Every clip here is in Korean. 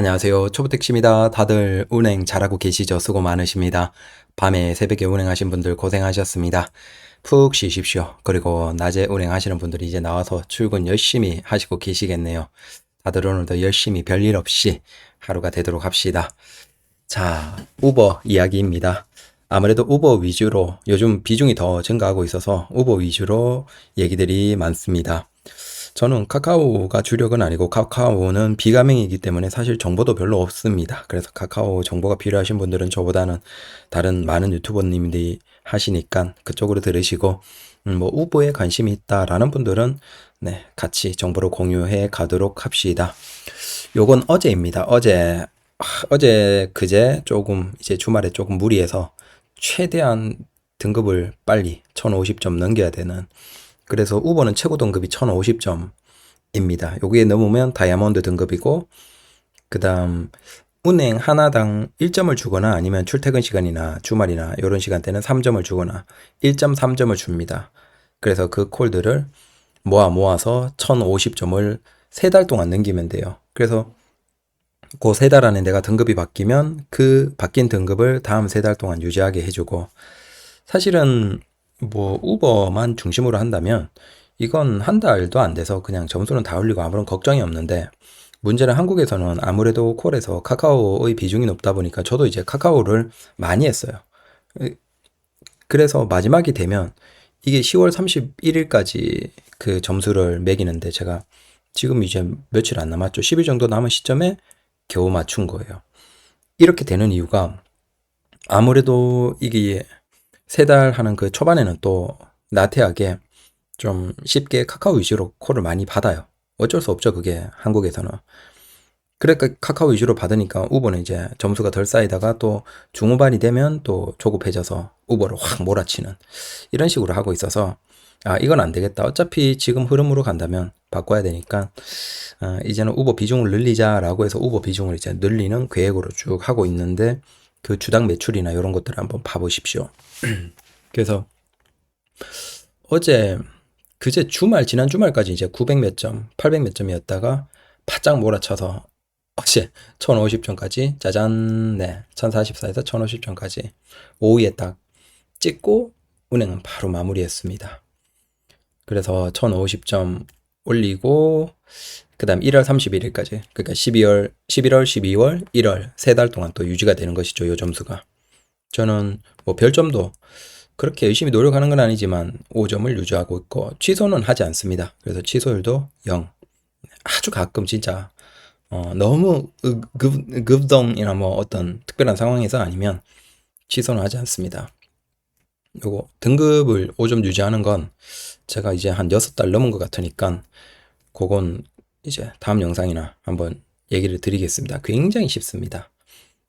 안녕하세요. 초보택시입니다. 다들 운행 잘하고 계시죠? 수고 많으십니다. 밤에 새벽에 운행하신 분들 고생하셨습니다. 푹 쉬십시오. 그리고 낮에 운행하시는 분들이 이제 나와서 출근 열심히 하시고 계시겠네요. 다들 오늘도 열심히 별일 없이 하루가 되도록 합시다. 자, 우버 이야기입니다. 아무래도 우버 위주로 요즘 비중이 더 증가하고 있어서 우버 위주로 얘기들이 많습니다. 저는 카카오가 주력은 아니고 카카오는 비가맹이기 때문에 사실 정보도 별로 없습니다. 그래서 카카오 정보가 필요하신 분들은 저보다는 다른 많은 유튜버님들이 하시니까 그쪽으로 들으시고 뭐 우버에 관심이 있다라는 분들은 네, 같이 정보를 공유해 가도록 합시다. 요건 어제입니다. 어제 그제 조금 이제 주말에 조금 무리해서 최대한 등급을 빨리 1050점 넘겨야 되는, 그래서 우버는 최고 등급이 1050점입니다. 여기에 넘으면 다이아몬드 등급이고, 그 다음 운행 하나당 1점을 주거나 아니면 출퇴근 시간이나 주말이나 이런 시간대는 3점을 주거나 1.3점을 줍니다. 그래서 그 콜들을 모아서 1050점을 3달 동안 넘기면 돼요. 그래서 그 3달 안에 내가 등급이 바뀌면 그 바뀐 등급을 다음 3달 동안 유지하게 해주고, 사실은 뭐 우버만 중심으로 한다면 이건 한 달도 안 돼서 그냥 점수는 다 올리고 아무런 걱정이 없는데, 문제는 한국에서는 아무래도 콜에서 카카오의 비중이 높다 보니까 저도 이제 카카오를 많이 했어요. 그래서 마지막이 되면 이게 10월 31일까지 그 점수를 매기는데, 제가 지금 이제 며칠 안 남았죠. 10일 정도 남은 시점에 겨우 맞춘 거예요. 이렇게 되는 이유가 아무래도 이게 3달 하는 그 초반에는 또 나태하게 좀 쉽게 카카오 위주로 콜을 많이 받아요. 어쩔 수 없죠, 그게 한국에서는. 그러니까 카카오 위주로 받으니까 우버는 이제 점수가 덜 쌓이다가 또 중후반이 되면 또 조급해져서 우버를 확 몰아치는 이런 식으로 하고 있어서, 아, 이건 안 되겠다. 어차피 지금 흐름으로 간다면 바꿔야 되니까 이제는 우버 비중을 늘리자라고 해서 우버 비중을 이제 늘리는 계획으로 쭉 하고 있는데, 그 주당 매출이나 이런 것들을 한번 봐보십시오. 그래서 어제 그제 주말 지난 주말까지 이제 900 몇 점, 800 몇 점이었다가 바짝 몰아쳐서 어제 1050점까지 짜잔, 네, 1044에서 1050점까지 오후에 딱 찍고 운행은 바로 마무리했습니다. 그래서 1050점 올리고 그다음 1월 31일까지, 그러니까 11월, 12월, 1월 3달 동안 또 유지가 되는 것이죠, 요 점수가. 저는 뭐 별점도 그렇게 열심히 노력하는 건 아니지만 5점을 유지하고 있고 취소는 하지 않습니다. 그래서 취소율도 0. 아주 가끔 진짜 너무 급동이나 뭐 어떤 특별한 상황에서 아니면 취소는 하지 않습니다. 요거 등급을 5점 유지하는 건 제가 이제 한 6달 넘은 것 같으니까 그건 이제 다음 영상이나 한번 얘기를 드리겠습니다. 굉장히 쉽습니다.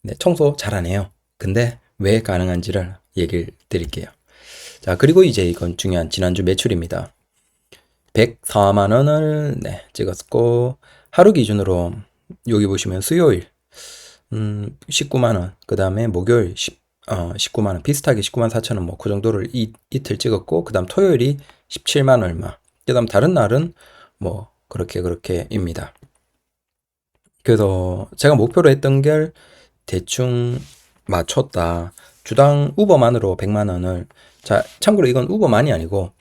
네, 청소 잘하네요. 근데 왜 가능한지를 얘기를 드릴게요. 자, 그리고 이제 이건 중요한 지난주 매출입니다. 104만 원을 네, 찍었고, 하루 기준으로 여기 보시면 수요일 19만 원, 그 다음에 목요일 19만 원, 비슷하게 19만 4천 원, 뭐 그 정도를 이틀 찍었고, 그 다음 토요일이 17만 얼마, 그 다음 다른 날은 뭐 그렇게입니다. 그래서 제가 목표로 했던 게 대충 맞췄다. 주당 우버만으로 100만 원을, 자, 참고로 이건 우버만이 아니고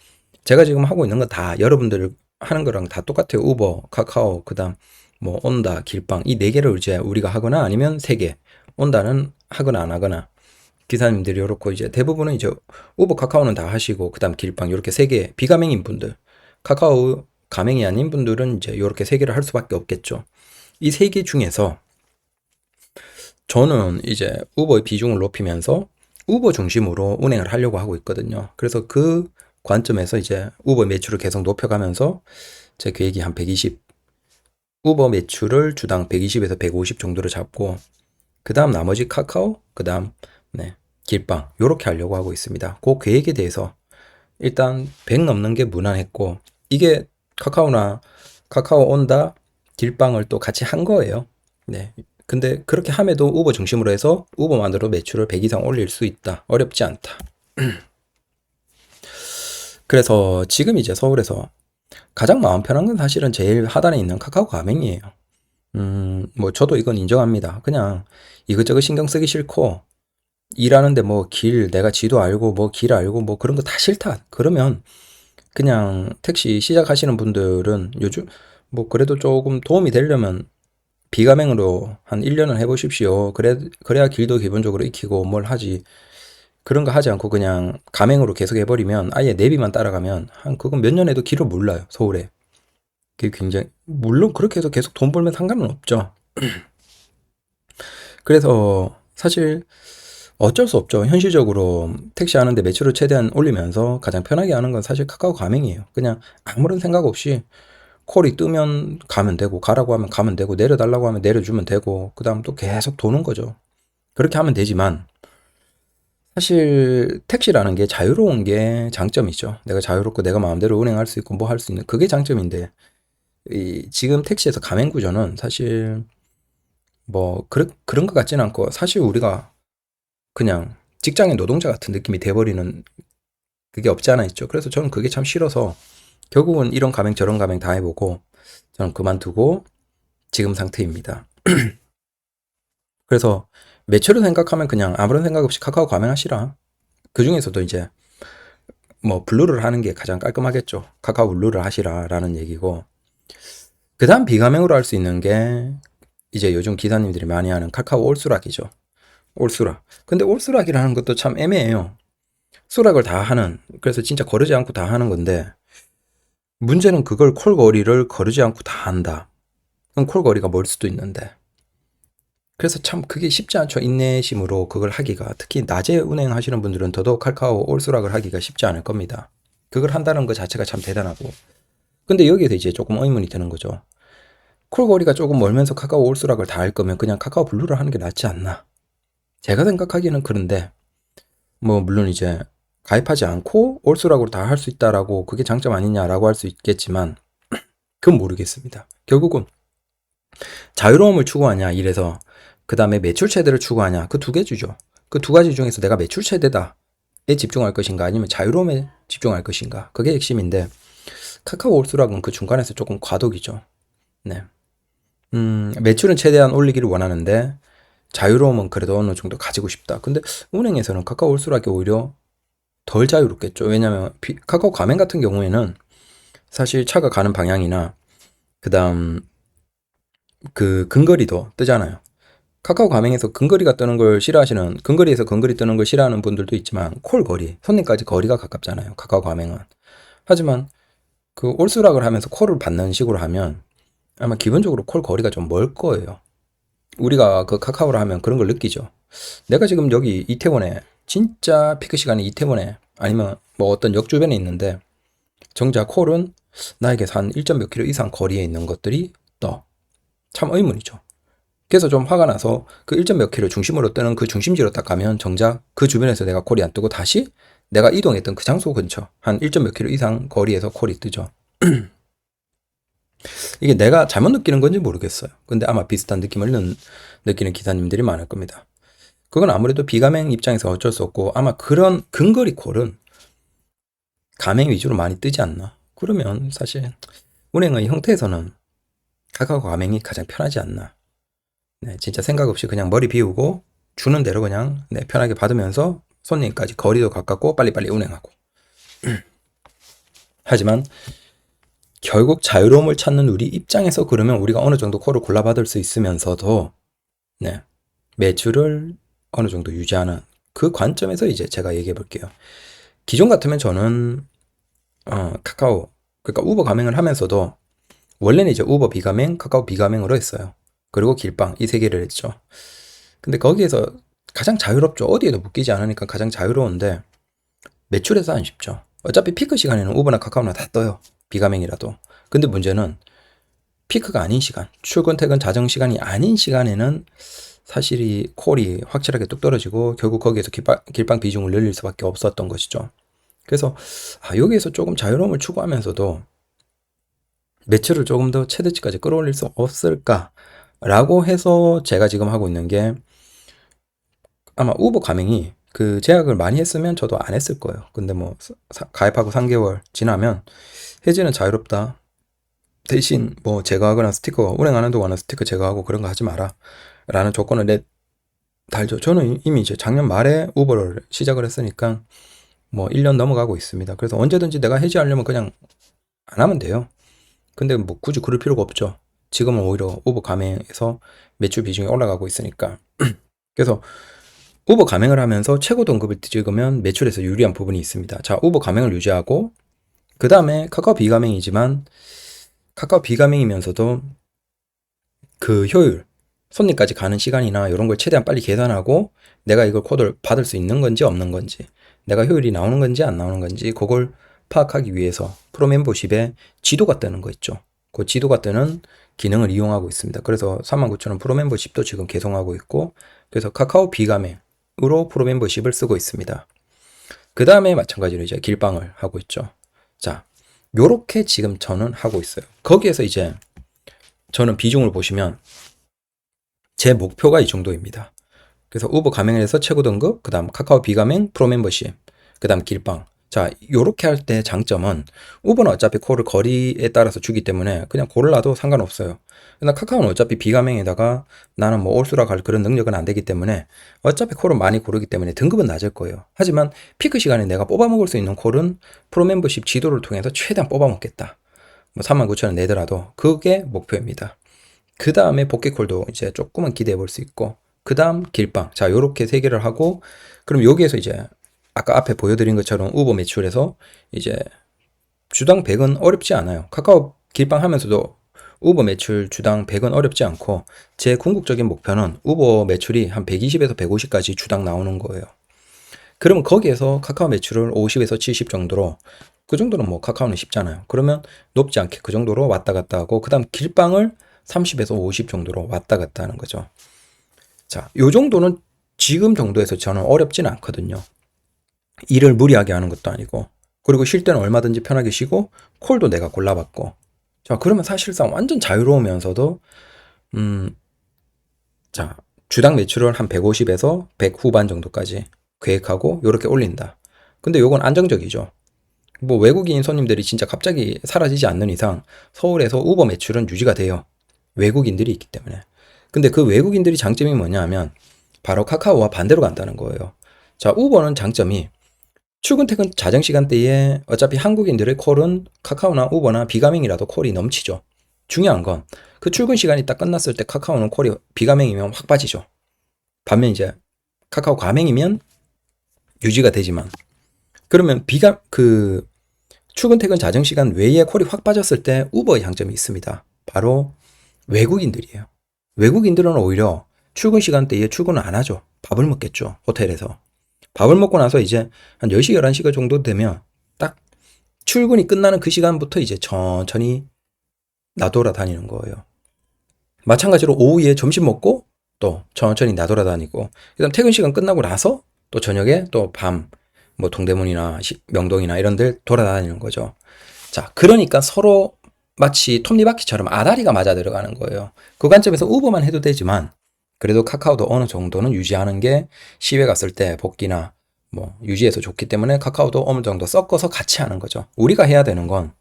제가 지금 하고 있는 건 다 여러분들 하는 거랑 다 똑같아요. 우버, 카카오, 그다음 뭐 온다, 길빵, 이 네 개를 이제 우리가 하거나 아니면 세 개. 온다는 하거나 안 하거나. 기사님들이 이렇고 이제 대부분은 이제 우버, 카카오는 다 하시고 그다음 길빵 이렇게 세 개. 비가맹인 분들, 카카오 가맹이 아닌 분들은 이제 이렇게 세 개를 할 수밖에 없겠죠. 이 세 개 중에서 저는 이제 우버의 비중을 높이면서 우버 중심으로 운행을 하려고 하고 있거든요. 그래서 그 관점에서 이제 우버 매출을 계속 높여가면서 제 계획이 한 120, 우버 매출을 주당 120에서 150 정도로 잡고, 그 다음 나머지 카카오, 그 다음 네, 길빵 요렇게 하려고 하고 있습니다. 그 계획에 대해서 일단 100 넘는 게 무난했고, 이게 카카오 온다, 길빵을 또 같이 한 거예요. 네. 근데 그렇게 함에도 우버 중심으로 해서 우버만으로 매출을 100 이상 올릴 수 있다. 어렵지 않다. 그래서 지금 이제 서울에서 가장 마음 편한 건 사실은 제일 하단에 있는 카카오 가맹이에요. 뭐 저도 이건 인정합니다. 그냥 이것저것 신경 쓰기 싫고 일하는데 뭐 내가 지도 알고 뭐 길 알고 뭐 그런 거 다 싫다. 그러면 그냥 택시 시작하시는 분들은 요즘 뭐 그래도 조금 도움이 되려면 비가맹으로 한 1년은 해보십시오. 그래야 길도 기본적으로 익히고 뭘 하지. 그런 거 하지 않고 그냥 가맹으로 계속 해버리면 아예 내비만 따라가면 그건 몇 년 해도 길을 몰라요. 서울에. 그게 굉장히 물론 그렇게 해서 계속 돈 벌면 상관은 없죠. 그래서 사실 어쩔 수 없죠. 현실적으로 택시 하는데 매출을 최대한 올리면서 가장 편하게 하는 건 사실 카카오 가맹이에요. 그냥 아무런 생각 없이 콜이 뜨면 가면 되고 가라고 하면 가면 되고 내려달라고 하면 내려주면 되고 그 다음 또 계속 도는 거죠. 그렇게 하면 되지만 사실 택시라는 게 자유로운 게 장점이죠. 내가 자유롭고 내가 마음대로 운행할 수 있고 뭐 할 수 있는 그게 장점인데 지금 택시에서 가맹 구조는 사실 뭐 그런 것 같지는 않고 사실 우리가 그냥 직장의 노동자 같은 느낌이 돼버리는 그게 없지 않아 있죠. 그래서 저는 그게 참 싫어서 결국은 이런 가맹 저런 가맹 다 해보고 저는 그만두고 지금 상태입니다. 그래서 매출을 생각하면 그냥 아무런 생각 없이 카카오 가맹하시라. 그 중에서도 이제 뭐 블루를 하는 게 가장 깔끔하겠죠. 카카오 블루를 하시라라는 얘기고 그 다음 비가맹으로 할 수 있는 게 이제 요즘 기사님들이 많이 하는 카카오 올수락이죠. 올수락. 근데 올수락이라는 것도 참 애매해요. 수락을 다 하는 그래서 진짜 거르지 않고 다 하는 건데 문제는 그걸 콜거리를 거르지 않고 다 한다. 그럼 콜거리가 멀 수도 있는데 그래서 참 그게 쉽지 않죠. 인내심으로 그걸 하기가 특히 낮에 운행하시는 분들은 더더욱 카카오 올수락을 하기가 쉽지 않을 겁니다. 그걸 한다는 것 자체가 참 대단하고 근데 여기에서 이제 조금 의문이 드는 거죠. 콜거리가 조금 멀면서 카카오 올수락을 다 할 거면 그냥 카카오 블루를 하는 게 낫지 않나. 제가 생각하기에는 그런데 뭐 물론 이제 가입하지 않고 올수락으로 다 할 수 있다라고 그게 장점 아니냐라고 할 수 있겠지만 그건 모르겠습니다. 결국은 자유로움을 추구하냐 이래서 그 다음에 매출 최대를 추구하냐 그 두 개 주죠. 그 두 가지 중에서 내가 매출 최대다에 집중할 것인가 아니면 자유로움에 집중할 것인가 그게 핵심인데 카카오 올수락은 그 중간에서 조금 과도기죠. 네. 매출은 최대한 올리기를 원하는데 자유로움은 그래도 어느 정도 가지고 싶다. 근데 은행에서는 카카오 올수락이 오히려 덜 자유롭겠죠. 왜냐하면 카카오 가맹 같은 경우에는 사실 차가 가는 방향이나 그 다음 그 근거리도 뜨잖아요. 카카오 가맹에서 근거리가 뜨는 걸 싫어하시는 근거리에서 근거리 뜨는 걸 싫어하는 분들도 있지만 콜 거리 손님까지 거리가 가깝잖아요. 카카오 가맹은. 하지만 그 올수락을 하면서 콜을 받는 식으로 하면 아마 기본적으로 콜 거리가 좀 멀 거예요. 우리가 그 카카오를 하면 그런 걸 느끼죠. 내가 지금 여기 이태원에 진짜 피크 시간에 이태원에 아니면 뭐 어떤 역 주변에 있는데 정작 콜은 나에게서 한 1점 몇 킬로 이상 거리에 있는 것들이 떠. 참 의문이죠. 그래서 좀 화가 나서 그 1점 몇 킬로 중심으로 뜨는 그 중심지로 딱 가면 정작 그 주변에서 내가 콜이 안 뜨고 다시 내가 이동했던 그 장소 근처 한 1점 몇 킬로 이상 거리에서 콜이 뜨죠. 이게 내가 잘못 느끼는 건지 모르겠어요. 근데 아마 비슷한 느낌을 느끼는 기사님들이 많을 겁니다. 그건 아무래도 비가맹 입장에서 어쩔 수 없고 아마 그런 근거리 콜은 가맹 위주로 많이 뜨지 않나. 그러면 사실 운행의 형태에서는 카카오 가맹이 가장 편하지 않나. 네, 진짜 생각 없이 그냥 머리 비우고 주는 대로 그냥 네, 편하게 받으면서 손님까지 거리도 가깝고 빨리빨리 운행하고. 하지만 결국 자유로움을 찾는 우리 입장에서 그러면 우리가 어느 정도 콜을 골라받을 수 있으면서도 네, 매출을 어느 정도 유지하는 그 관점에서 이제 제가 얘기해 볼게요. 기존 같으면 저는 카카오 그러니까 우버 가맹을 하면서도 원래는 이제 우버 비가맹, 카카오 비가맹으로 했어요. 그리고 길빵 이 세 개를 했죠. 근데 거기에서 가장 자유롭죠. 어디에도 묶이지 않으니까 가장 자유로운데 매출에서 안 쉽죠. 어차피 피크 시간에는 우버나 카카오나 다 떠요. 비가맹이라도. 근데 문제는 피크가 아닌 시간, 출근 퇴근 자정 시간이 아닌 시간에는 사실 이 콜이 확실하게 뚝 떨어지고 결국 거기에서 길빵 비중을 늘릴 수밖에 없었던 것이죠. 그래서 여기에서 조금 자유로움을 추구하면서도 매출을 조금 더 최대치까지 끌어올릴 수 없을까라고 해서 제가 지금 하고 있는 게 아마 우버 가맹이 그 제약을 많이 했으면 저도 안 했을 거예요. 근데 뭐 가입하고 3개월 지나면 해지는 자유롭다. 대신 뭐 제거하거나 스티커 운행하는 동안은 스티커 제거하고 그런 거 하지 마라 라는 조건을 달죠. 저는 이미 이제 작년 말에 우버를 시작을 했으니까 뭐 1년 넘어가고 있습니다. 그래서 언제든지 내가 해지하려면 그냥 안 하면 돼요. 근데 뭐 굳이 그럴 필요가 없죠. 지금은 오히려 우버 가맹에서 매출 비중이 올라가고 있으니까. 그래서 우버 가맹을 하면서 최고 등급을 찍으면 매출에서 유리한 부분이 있습니다. 자, 우버 가맹을 유지하고 그 다음에 카카오 비가맹이지만 카카오 비가맹이면서도 그 효율, 손님까지 가는 시간이나 이런 걸 최대한 빨리 계산하고 내가 이걸 코드를 받을 수 있는 건지 없는 건지, 내가 효율이 나오는 건지 안 나오는 건지 그걸 파악하기 위해서 프로 멤버십에 지도가 뜨는 거 있죠. 그 지도가 뜨는 기능을 이용하고 있습니다. 그래서 39,000원 프로 멤버십도 지금 개송하고 있고, 그래서 카카오 비가맹으로 프로 멤버십을 쓰고 있습니다. 그 다음에 마찬가지로 이제 길방을 하고 있죠. 자, 요렇게 지금 저는 하고 있어요. 거기에서 이제 저는 비중을 보시면 제 목표가 이 정도입니다. 그래서 우버 가맹을 해서 최고 등급, 그 다음 카카오 비가맹, 프로 멤버십, 그 다음 길방. 자, 요렇게 할 때 장점은 우버는 어차피 콜을 거리에 따라서 주기 때문에 그냥 골라도 상관없어요. 근데 카카오는 어차피 비가맹에다가 나는 뭐 올수라 갈 그런 능력은 안 되기 때문에 어차피 콜은 많이 고르기 때문에 등급은 낮을 거예요. 하지만 피크 시간에 내가 뽑아먹을 수 있는 콜은 프로 멤버십 지도를 통해서 최대한 뽑아먹겠다. 뭐 39,000원 내더라도 그게 목표입니다. 그 다음에 복귀콜도 이제 조금은 기대해 볼 수 있고, 그 다음 길방. 자, 요렇게 세 개를 하고, 그럼 여기에서 이제 아까 앞에 보여드린 것처럼 우버 매출에서 이제 주당 100은 어렵지 않아요. 카카오 길방 하면서도 우버 매출 주당 100은 어렵지 않고, 제 궁극적인 목표는 우버 매출이 한 120에서 150까지 주당 나오는 거예요. 그러면 거기에서 카카오 매출을 50에서 70 정도로, 그 정도는 뭐 카카오는 쉽잖아요. 그러면 높지 않게 그 정도로 왔다 갔다 하고, 그 다음 길방을 30에서 50 정도로 왔다 갔다 하는 거죠. 자, 요 정도는 지금 정도에서 저는 어렵진 않거든요. 일을 무리하게 하는 것도 아니고, 그리고 쉴 때는 얼마든지 편하게 쉬고, 콜도 내가 골라봤고. 자, 그러면 사실상 완전 자유로우면서도, 자, 주당 매출을 한 150에서 100 후반 정도까지 계획하고, 요렇게 올린다. 근데 요건 안정적이죠. 뭐 외국인 손님들이 진짜 갑자기 사라지지 않는 이상 서울에서 우버 매출은 유지가 돼요. 외국인들이 있기 때문에. 근데 그 외국인들이 장점이 뭐냐 하면 바로 카카오와 반대로 간다는 거예요. 자, 우버는 장점이 출근 퇴근 자정 시간대에 어차피 한국인들의 콜은 카카오나 우버나 비가맹이라도 콜이 넘치죠. 중요한 건 그 출근 시간이 딱 끝났을 때 카카오는 콜이 비가맹이면 확 빠지죠. 반면 이제 카카오 가맹이면 유지가 되지만, 그러면 출근 퇴근 자정 시간 외에 콜이 확 빠졌을 때 우버의 장점이 있습니다. 바로 외국인들이에요. 외국인들은 오히려 출근 시간대에 출근을 안 하죠. 밥을 먹겠죠. 호텔에서. 밥을 먹고 나서 이제 한 10시, 11시 정도 되면 딱 출근이 끝나는 그 시간부터 이제 천천히 나돌아다니는 거예요. 마찬가지로 오후에 점심 먹고 또 천천히 나돌아다니고, 그다음 퇴근 시간 끝나고 나서 또 저녁에 또 밤, 뭐 동대문이나 명동이나 이런 데 돌아다니는 거죠. 자, 그러니까 서로 마치 톱니바퀴처럼 아다리가 맞아 들어가는 거예요. 그 관점에서 우버만 해도 되지만 그래도 카카오도 어느 정도는 유지하는 게 시외 갔을 때 복귀나 뭐 유지해서 좋기 때문에 카카오도 어느 정도 섞어서 같이 하는 거죠. 우리가 해야 되는 건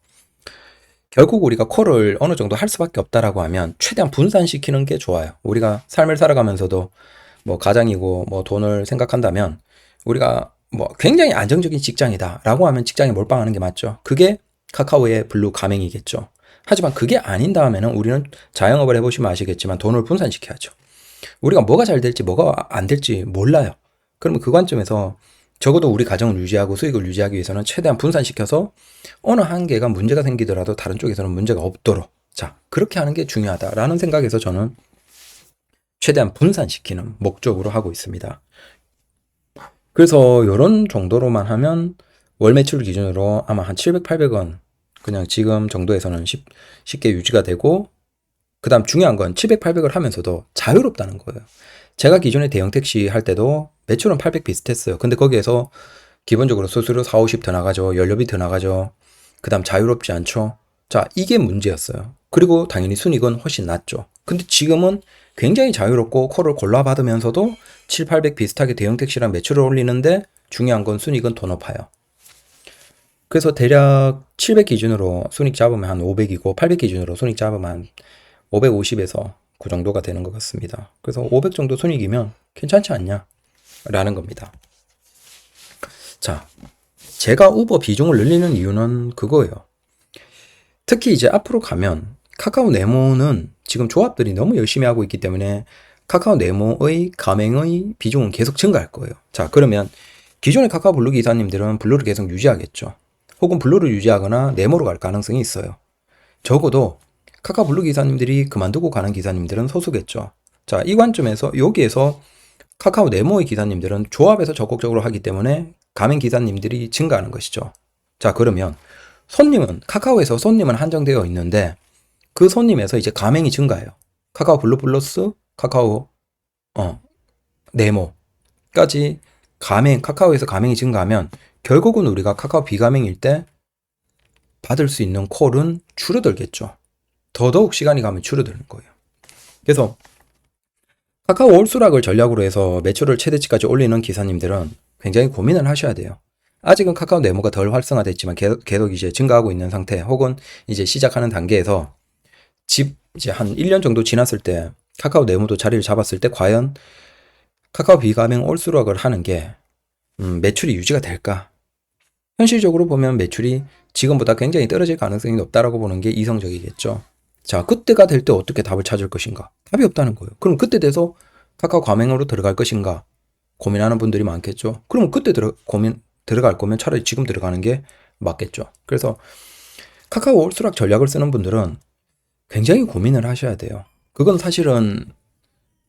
결국 우리가 콜을 어느 정도 할 수밖에 없다라고 하면 최대한 분산시키는 게 좋아요. 우리가 삶을 살아가면서도 뭐 가장이고 뭐 돈을 생각한다면 우리가 뭐 굉장히 안정적인 직장이다라고 하면 직장에 몰빵하는 게 맞죠. 그게 카카오의 블루 가맹이겠죠. 하지만 그게 아닌 다음에는 우리는 자영업을 해보시면 아시겠지만 돈을 분산시켜야죠. 우리가 뭐가 잘 될지 뭐가 안 될지 몰라요. 그러면 그 관점에서 적어도 우리 가정을 유지하고 수익을 유지하기 위해서는 최대한 분산시켜서 어느 한계가 문제가 생기더라도 다른 쪽에서는 문제가 없도록, 자, 그렇게 하는 게 중요하다라는 생각에서 저는 최대한 분산시키는 목적으로 하고 있습니다. 그래서 이런 정도로만 하면 월 매출 기준으로 아마 한 700, 800원 그냥 지금 정도에서는 쉽게 유지가 되고, 그 다음 중요한 건 700, 800을 하면서도 자유롭다는 거예요. 제가 기존에 대형 택시 할 때도 매출은 800 비슷했어요. 근데 거기에서 기본적으로 수수료 4, 50 더 나가죠. 연료비 더 나가죠. 그 다음 자유롭지 않죠. 자, 이게 문제였어요. 그리고 당연히 순이익은 훨씬 낮죠. 근데 지금은 굉장히 자유롭고 콜을 골라받으면서도 7, 800 비슷하게 대형 택시랑 매출을 올리는데 중요한 건 순이익은 더 높아요. 그래서 대략 700 기준으로 순익 잡으면 한 500이고 800 기준으로 순익 잡으면 한 550에서 그 정도가 되는 것 같습니다. 그래서 500 정도 순익이면 괜찮지 않냐? 라는 겁니다. 자, 제가 우버 비중을 늘리는 이유는 그거예요. 특히 이제 앞으로 가면 카카오 네모는 지금 조합들이 너무 열심히 하고 있기 때문에 카카오 네모의 가맹의 비중은 계속 증가할 거예요. 자, 그러면 기존의 카카오 블루 기사님들은 블루를 계속 유지하겠죠. 혹은 블루를 유지하거나 네모로 갈 가능성이 있어요. 적어도 카카오 블루 기사님들이 그만두고 가는 기사님들은 소수겠죠. 자, 이 관점에서 여기에서 카카오 네모의 기사님들은 조합에서 적극적으로 하기 때문에 가맹 기사님들이 증가하는 것이죠. 자, 그러면 카카오에서 손님은 한정되어 있는데 그 손님에서 이제 가맹이 증가해요. 카카오 블루 플러스 카카오 네모까지 카카오에서 가맹이 증가하면 결국은 우리가 카카오 비가맹일 때 받을 수 있는 콜은 줄어들겠죠. 더더욱 시간이 가면 줄어드는 거예요. 그래서 카카오 올수락을 전략으로 해서 매출을 최대치까지 올리는 기사님들은 굉장히 고민을 하셔야 돼요. 아직은 카카오 네모가 덜 활성화됐지만 계속 이제 증가하고 있는 상태, 혹은 이제 시작하는 단계에서 이제 한 1년 정도 지났을 때 카카오 네모도 자리를 잡았을 때 과연 카카오 비가맹 올수락을 하는 게 매출이 유지가 될까? 현실적으로 보면 매출이 지금보다 굉장히 떨어질 가능성이 높다라고 보는 게 이성적이겠죠. 자, 그때가 될 때 어떻게 답을 찾을 것인가? 답이 없다는 거예요. 그럼 그때 돼서 카카오 가맹으로 들어갈 것인가? 고민하는 분들이 많겠죠. 그럼 그때 들어갈 거면 차라리 지금 들어가는 게 맞겠죠. 그래서 카카오 올수락 전략을 쓰는 분들은 굉장히 고민을 하셔야 돼요. 그건 사실은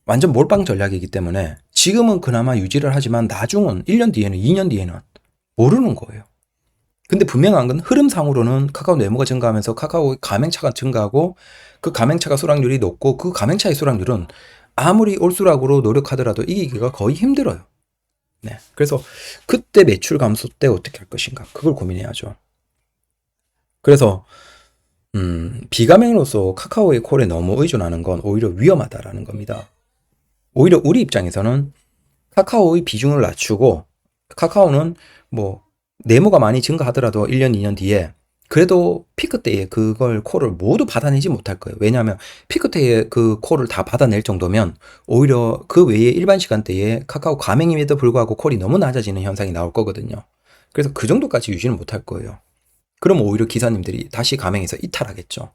완전 몰빵 전략이기 때문에 지금은 그나마 유지를 하지만 나중은 1년 뒤에는 2년 뒤에는 모르는 거예요. 근데 분명한 건 흐름상으로는 카카오 네모가 증가하면서 카카오의 가맹차가 증가하고 그 가맹차가 수락률이 높고 그 가맹차의 수락률은 아무리 올수락으로 노력하더라도 이기기가 거의 힘들어요. 네. 그래서 그때 매출 감소 때 어떻게 할 것인가? 그걸 고민해야죠. 그래서 비가맹으로서 카카오의 콜에 너무 의존하는 건 오히려 위험하다라는 겁니다. 오히려 우리 입장에서는 카카오의 비중을 낮추고 카카오는 뭐 네모가 많이 증가하더라도 1년, 2년 뒤에 그래도 피크 때에 그걸 콜을 모두 받아내지 못할 거예요. 왜냐하면 피크 때에 그 콜을 다 받아낼 정도면 오히려 그 외에 일반 시간대에 카카오 가맹임에도 불구하고 콜이 너무 낮아지는 현상이 나올 거거든요. 그래서 그 정도까지 유지는 못할 거예요. 그럼 오히려 기사님들이 다시 가맹에서 이탈하겠죠.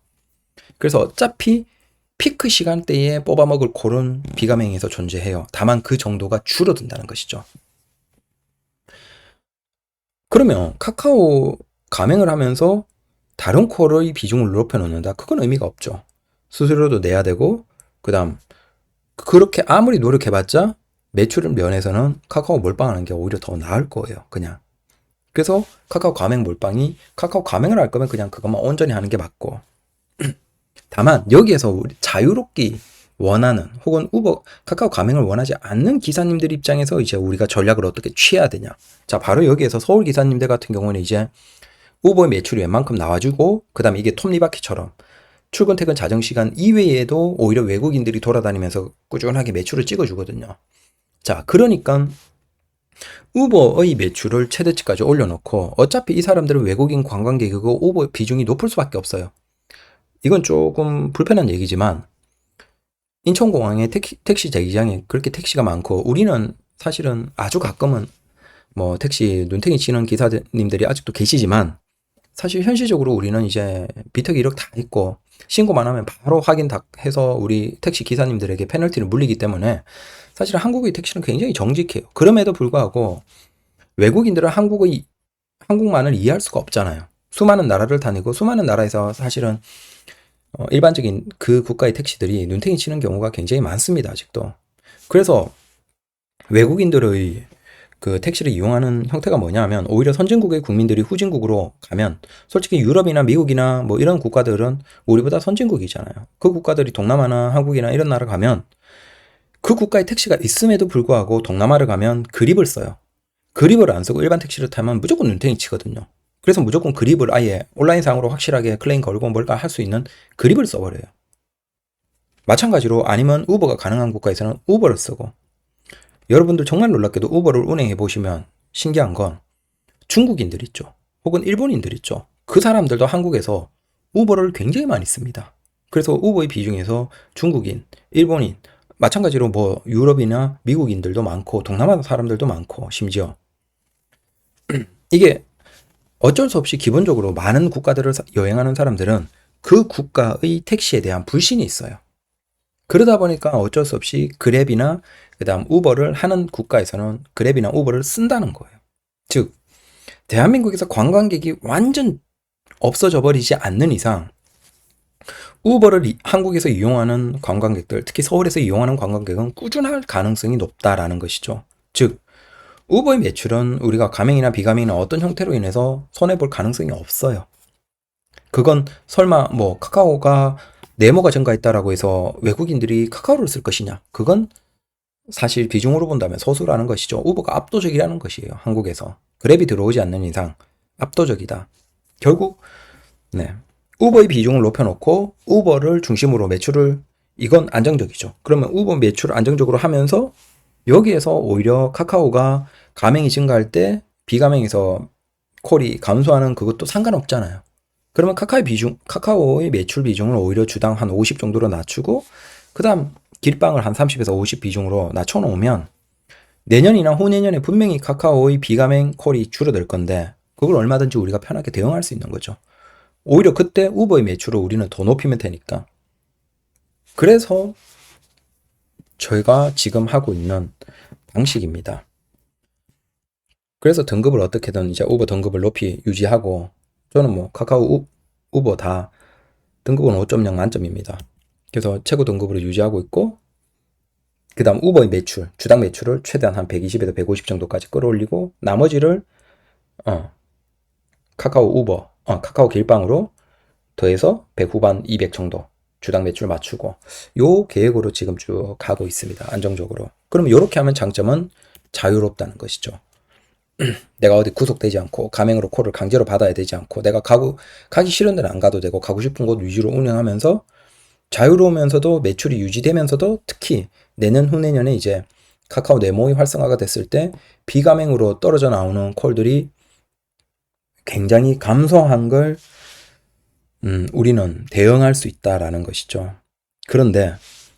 그래서 어차피 피크 시간대에 뽑아먹을 콜은 비가맹에서 존재해요. 다만 그 정도가 줄어든다는 것이죠. 그러면 카카오 가맹을 하면서 다른 콜의 비중을 높여놓는다? 그건 의미가 없죠. 수수료도 내야 되고 그 다음 그렇게 아무리 노력해봤자 매출 면에서는 카카오 몰빵하는 게 오히려 더 나을 거예요. 그냥. 그래서 카카오 가맹 몰빵이 카카오 가맹을 할 거면 그냥 그것만 온전히 하는 게 맞고 다만 여기에서 우리 자유롭게 원하는 혹은 카카오 가맹을 원하지 않는 기사님들 입장에서 이제 우리가 전략을 어떻게 취해야 되냐. 자, 바로 여기에서 서울 기사님들 같은 경우는 이제 우버의 매출이 웬만큼 나와주고 그 다음에 이게 톱니바퀴처럼 출근 퇴근 자정 시간 이외에도 오히려 외국인들이 돌아다니면서 꾸준하게 매출을 찍어주거든요. 자, 그러니까 우버의 매출을 최대치까지 올려놓고 어차피 이 사람들은 외국인 관광객이고 우버 비중이 높을 수밖에 없어요. 이건 조금 불편한 얘기지만 인천공항에 택시 대기장에 그렇게 택시가 많고 우리는 사실은 아주 가끔은 뭐 택시 눈탱이 치는 기사님들이 아직도 계시지만 사실 현실적으로 우리는 이제 비턱 이력 다 있고 신고만 하면 바로 확인 다 해서 우리 택시 기사님들에게 페널티를 물리기 때문에 사실 한국의 택시는 굉장히 정직해요. 그럼에도 불구하고 외국인들은 한국만을 이해할 수가 없잖아요. 수많은 나라를 다니고 수많은 나라에서 사실은 일반적인 그 국가의 택시들이 눈탱이 치는 경우가 굉장히 많습니다. 아직도. 그래서 외국인들의 그 택시를 이용하는 형태가 뭐냐 하면 오히려 선진국의 국민들이 후진국으로 가면 솔직히 유럽이나 미국이나 뭐 이런 국가들은 우리보다 선진국이잖아요. 그 국가들이 동남아나 한국이나 이런 나라 가면 그 국가의 택시가 있음에도 불구하고 동남아를 가면 그립을 써요. 그립을 안 쓰고 일반 택시를 타면 무조건 눈탱이 치거든요. 그래서 무조건 그립을 아예 온라인상으로 확실하게 클레임 걸고 뭘까 할 수 있는 그립을 써버려요. 마찬가지로 아니면 우버가 가능한 국가에서는 우버를 쓰고 여러분들 정말 놀랍게도 우버를 운행해 보시면 신기한 건 중국인들 있죠. 혹은 일본인들 있죠. 그 사람들도 한국에서 우버를 굉장히 많이 씁니다. 그래서 우버의 비중에서 중국인, 일본인, 마찬가지로 뭐 유럽이나 미국인들도 많고 동남아 사람들도 많고 심지어 이게 어쩔 수 없이 기본적으로 많은 국가들을 여행하는 사람들은 그 국가의 택시에 대한 불신이 있어요. 그러다 보니까 어쩔 수 없이 그랩이나 그다음 우버를 하는 국가에서는 그랩이나 우버를 쓴다는 거예요. 즉 대한민국에서 관광객이 완전 없어져 버리지 않는 이상 우버를 한국에서 이용하는 관광객들, 특히 서울에서 이용하는 관광객은 꾸준할 가능성이 높다라는 것이죠. 즉 우버의 매출은 우리가 가맹이나 비가맹이나 어떤 형태로 인해서 손해볼 가능성이 없어요. 그건 설마 뭐 카카오가 네모가 증가했다라고 해서 외국인들이 카카오를 쓸 것이냐? 그건 사실 비중으로 본다면 소수라는 것이죠. 우버가 압도적이라는 것이에요. 한국에서. 그랩이 들어오지 않는 이상 압도적이다. 결국 네. 우버의 비중을 높여놓고 우버를 중심으로 매출을 이건 안정적이죠. 그러면 우버 매출을 안정적으로 하면서 여기에서 오히려 카카오가 가맹이 증가할 때 비가맹에서 콜이 감소하는 그것도 상관없잖아요. 그러면 카카오의 매출 비중을 오히려 주당 한 50 정도로 낮추고 그 다음 길빵을 한 30에서 50 비중으로 낮춰놓으면 내년이나 후내년에 분명히 카카오의 비가맹 콜이 줄어들 건데 그걸 얼마든지 우리가 편하게 대응할 수 있는 거죠. 오히려 그때 우버의 매출을 우리는 더 높이면 되니까. 그래서 저희가 지금 하고 있는 방식입니다. 그래서 등급을 어떻게든 이제 우버 등급을 높이 유지하고 저는 뭐 카카오 우버 다 등급은 5.0 만점입니다. 그래서 최고 등급으로 유지하고 있고 그 다음 우버의 매출, 주당 매출을 최대한 한 120에서 150 정도까지 끌어올리고 나머지를 카카오 길빵으로 더해서 100 후반 200 정도 주당 매출 맞추고 요 계획으로 지금 쭉 가고 있습니다. 안정적으로. 그러면 이렇게 하면 장점은 자유롭다는 것이죠. 내가 어디 구속되지 않고 가맹으로 콜을 강제로 받아야 되지 않고 내가 가기 싫은 데는 안 가도 되고 가고 싶은 곳 위주로 운영하면서 자유로우면서도 매출이 유지되면서도 특히 내년 후내년에 이제 카카오 네모의 활성화가 됐을 때 비가맹으로 떨어져 나오는 콜들이 굉장히 감소한 걸 우리는 대응할 수 있다라는 것이죠. 그런데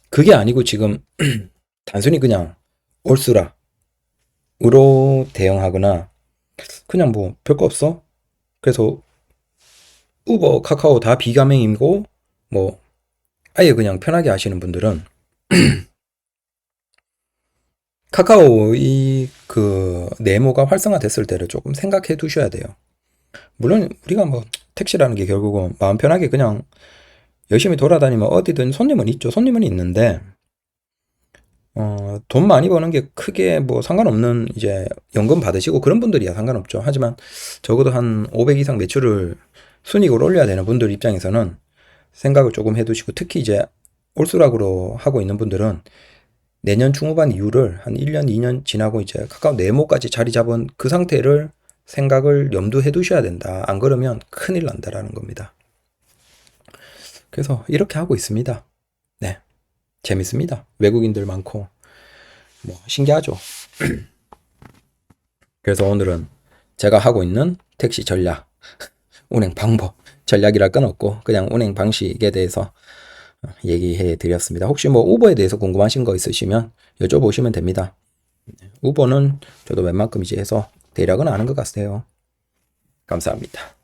그게 아니고 지금 단순히 그냥 올수라 으로 대응하거나 그냥 뭐 별거 없어. 그래서 우버, 카카오 다 비가맹이고 뭐 아예 그냥 편하게 하시는 분들은 카카오의 그 네모가 활성화됐을 때를 조금 생각해 두셔야 돼요. 물론 우리가 뭐 택시라는 게 결국은 마음 편하게 그냥 열심히 돌아다니면 어디든 손님은 있죠. 손님은 있는데 돈 많이 버는 게 크게 뭐 상관없는 이제 연금 받으시고 그런 분들이야 상관없죠. 하지만 적어도 한 500 이상 매출을 순이익을 올려야 되는 분들 입장에서는 생각을 조금 해두시고 특히 이제 올수락으로 하고 있는 분들은 내년 중후반 이후를 한 1년, 2년 지나고 이제 카카오 네모까지 자리 잡은 그 상태를 생각을 염두해 두셔야 된다. 안 그러면 큰일 난다라는 겁니다. 그래서 이렇게 하고 있습니다. 네. 재밌습니다. 외국인들 많고 뭐 신기하죠. 그래서 오늘은 제가 하고 있는 택시 전략, 운행 방법, 전략이랄 건 없고 그냥 운행 방식에 대해서 얘기해 드렸습니다. 혹시 뭐 우버에 대해서 궁금하신 거 있으시면 여쭤보시면 됩니다. 우버는 저도 웬만큼 이제 해서 대략은 아는 것 같아요. 감사합니다.